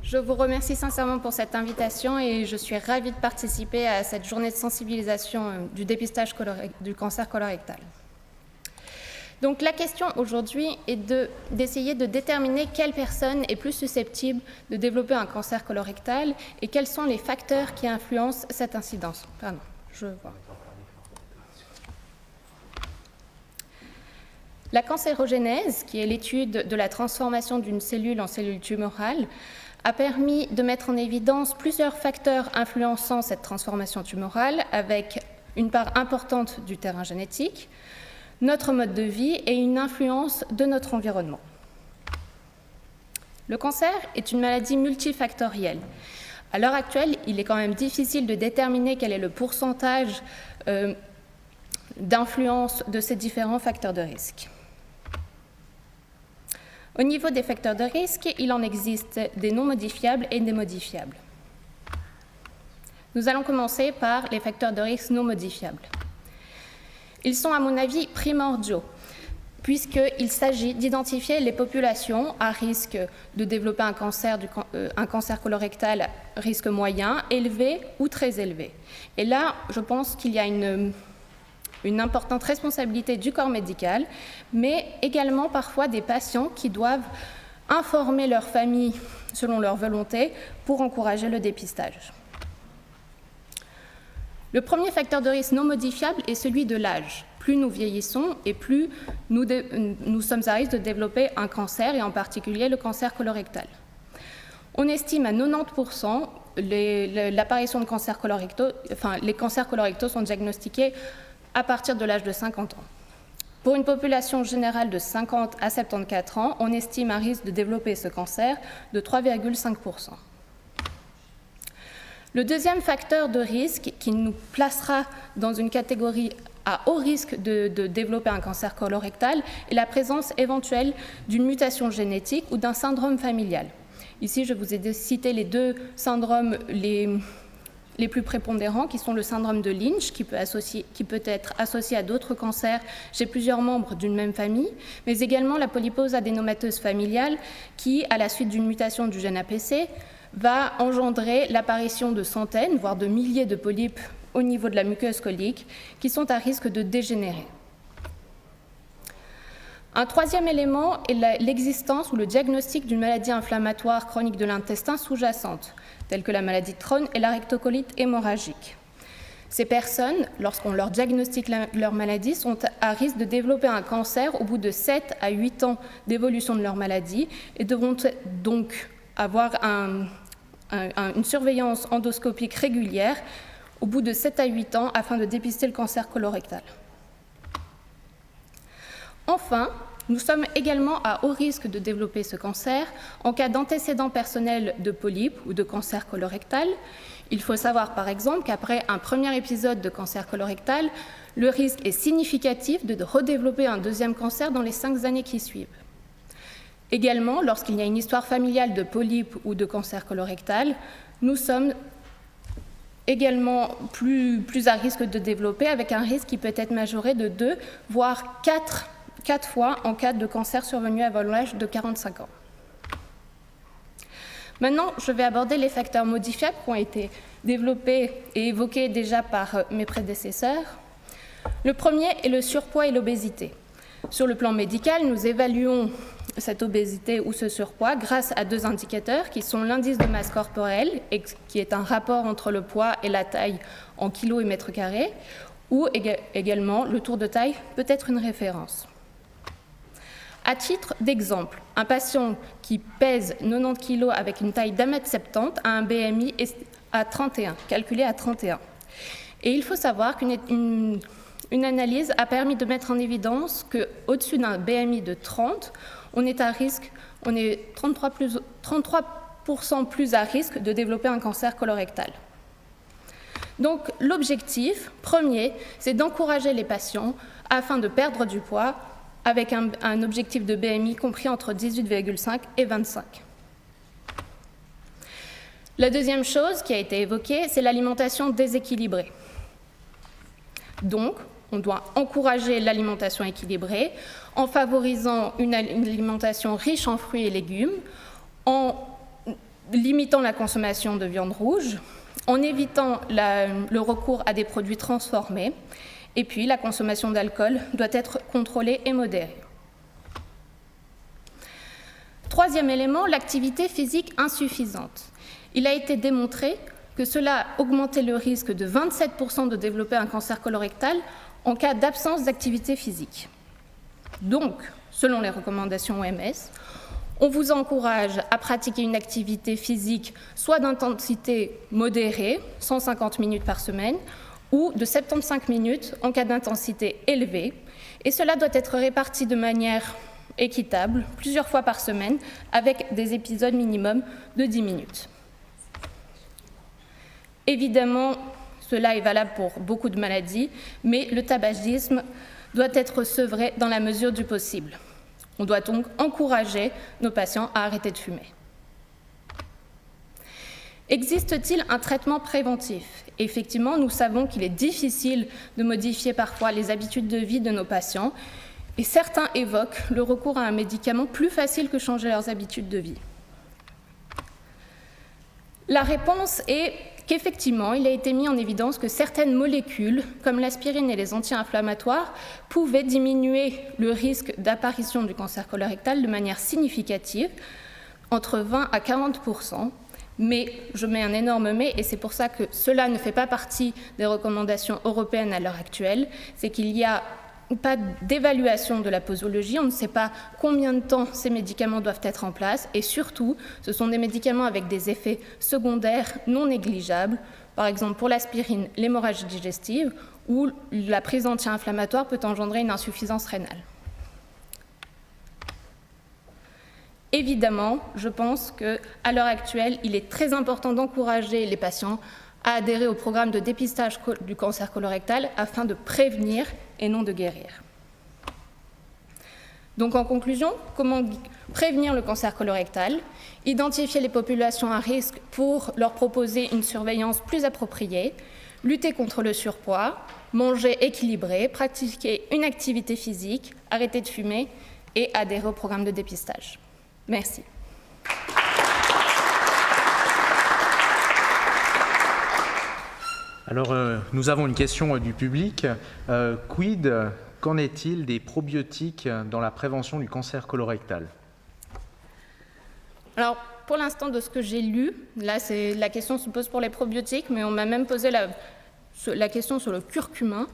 Je vous remercie sincèrement pour cette invitation et je suis ravie de participer à cette journée de sensibilisation du dépistage du cancer colorectal. Donc la question aujourd'hui est d'essayer de déterminer quelle personne est plus susceptible de développer un cancer colorectal et quels sont les facteurs qui influencent cette incidence. Pardon, je vois. La cancérogénèse, qui est l'étude de la transformation d'une cellule en cellule tumorale, a permis de mettre en évidence plusieurs facteurs influençant cette transformation tumorale avec une part importante du terrain génétique, notre mode de vie et une influence de notre environnement. Le cancer est une maladie multifactorielle. À l'heure actuelle, il est quand même difficile de déterminer quel est le pourcentage d'influence de ces différents facteurs de risque. Au niveau des facteurs de risque, il en existe des non modifiables et des modifiables. Nous allons commencer par les facteurs de risque non modifiables. Ils sont, à mon avis, primordiaux, puisqu'il s'agit d'identifier les populations à risque de développer un cancer colorectal risque moyen, élevé ou très élevé. Et là, je pense qu'il y a une importante responsabilité du corps médical, mais également parfois des patients qui doivent informer leur famille selon leur volonté pour encourager le dépistage. Le premier facteur de risque non modifiable est celui de l'âge. Plus nous vieillissons et plus nous sommes à risque de développer un cancer, et en particulier le cancer colorectal. On estime à 90% l'apparition de cancers colorectaux, les cancers colorectaux sont diagnostiqués à partir de l'âge de 50 ans. Pour une population générale de 50 à 74 ans, on estime un risque de développer ce cancer de 3,5%. Le deuxième facteur de risque qui nous placera dans une catégorie à haut risque de développer un cancer colorectal est la présence éventuelle d'une mutation génétique ou d'un syndrome familial. Ici, je vous ai cité les deux syndromes les plus prépondérants, qui sont le syndrome de Lynch, qui peut être associé à d'autres cancers chez plusieurs membres d'une même famille, mais également la polypose adénomateuse familiale, qui, à la suite d'une mutation du gène APC, va engendrer l'apparition de centaines, voire de milliers de polypes au niveau de la muqueuse colique, qui sont à risque de dégénérer. Un troisième élément est l'existence ou le diagnostic d'une maladie inflammatoire chronique de l'intestin sous-jacente, telle que la maladie de Crohn et la rectocolite hémorragique. Ces personnes, lorsqu'on leur diagnostique leur maladie, sont à risque de développer un cancer au bout de 7 à 8 ans d'évolution de leur maladie et devront donc avoir une surveillance endoscopique régulière au bout de 7 à 8 ans afin de dépister le cancer colorectal. Enfin, nous sommes également à haut risque de développer ce cancer en cas d'antécédents personnels de polypes ou de cancer colorectal. Il faut savoir par exemple qu'après un premier épisode de cancer colorectal, le risque est significatif de redévelopper un deuxième cancer dans les 5 années qui suivent. Également, lorsqu'il y a une histoire familiale de polypes ou de cancer colorectal, nous sommes également plus à risque de développer, avec un risque qui peut être majoré de 2, voire 4 fois en cas de cancer survenu avant l'âge de 45 ans. Maintenant, je vais aborder les facteurs modifiables qui ont été développés et évoqués déjà par mes prédécesseurs. Le premier est le surpoids et l'obésité. Sur le plan médical, nous évaluons cette obésité ou ce surpoids grâce à 2 indicateurs qui sont l'indice de masse corporelle, qui est un rapport entre le poids et la taille en kilos et mètres carrés, ou également le tour de taille peut être une référence. À titre d'exemple, un patient qui pèse 90 kg avec une taille d'1,70 m a un BMI à 31, calculé à 31. Et il faut savoir qu'une analyse a permis de mettre en évidence qu'au-dessus d'un BMI de 30, on est 33% plus à risque de développer un cancer colorectal. Donc l'objectif premier, c'est d'encourager les patients afin de perdre du poids avec un objectif de BMI compris entre 18,5 et 25. La deuxième chose qui a été évoquée, c'est l'alimentation déséquilibrée. Donc, on doit encourager l'alimentation équilibrée en favorisant une alimentation riche en fruits et légumes, en limitant la consommation de viande rouge, en évitant le recours à des produits transformés, et puis la consommation d'alcool doit être contrôlée et modérée. Troisième élément, l'activité physique insuffisante. Il a été démontré que cela augmentait le risque de 27% de développer un cancer colorectal en cas d'absence d'activité physique. Donc, selon les recommandations OMS, on vous encourage à pratiquer une activité physique soit d'intensité modérée, 150 minutes par semaine, ou de 75 minutes en cas d'intensité élevée, et cela doit être réparti de manière équitable, plusieurs fois par semaine, avec des épisodes minimum de 10 minutes. Évidemment, cela est valable pour beaucoup de maladies, mais le tabagisme doit être sevré dans la mesure du possible. On doit donc encourager nos patients à arrêter de fumer. Existe-t-il un traitement préventif? Effectivement, nous savons qu'il est difficile de modifier parfois les habitudes de vie de nos patients, et certains évoquent le recours à un médicament plus facile que changer leurs habitudes de vie. La réponse est qu'effectivement, il a été mis en évidence que certaines molécules, comme l'aspirine et les anti-inflammatoires, pouvaient diminuer le risque d'apparition du cancer colorectal de manière significative, entre 20 à 40%. Mais je mets un énorme mais, et c'est pour ça que cela ne fait pas partie des recommandations européennes à l'heure actuelle, c'est qu'il y a pas d'évaluation de la posologie, on ne sait pas combien de temps ces médicaments doivent être en place, et surtout, ce sont des médicaments avec des effets secondaires non négligeables, par exemple pour l'aspirine, l'hémorragie digestive, ou la prise anti-inflammatoire peut engendrer une insuffisance rénale. Évidemment, je pense qu'à l'heure actuelle, il est très important d'encourager les patients à adhérer au programme de dépistage du cancer colorectal afin de prévenir et non de guérir. Donc en conclusion, comment prévenir le cancer colorectal? Identifier les populations à risque pour leur proposer une surveillance plus appropriée, lutter contre le surpoids, manger équilibré, pratiquer une activité physique, arrêter de fumer et adhérer au programme de dépistage. Merci. Alors, nous avons une question du public. Qu'en est-il des probiotiques dans la prévention du cancer colorectal? Alors, pour l'instant, de ce que j'ai lu, là, la question se pose pour les probiotiques, mais on m'a même posé la question sur le curcumin.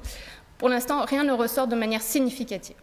Pour l'instant, rien ne ressort de manière significative.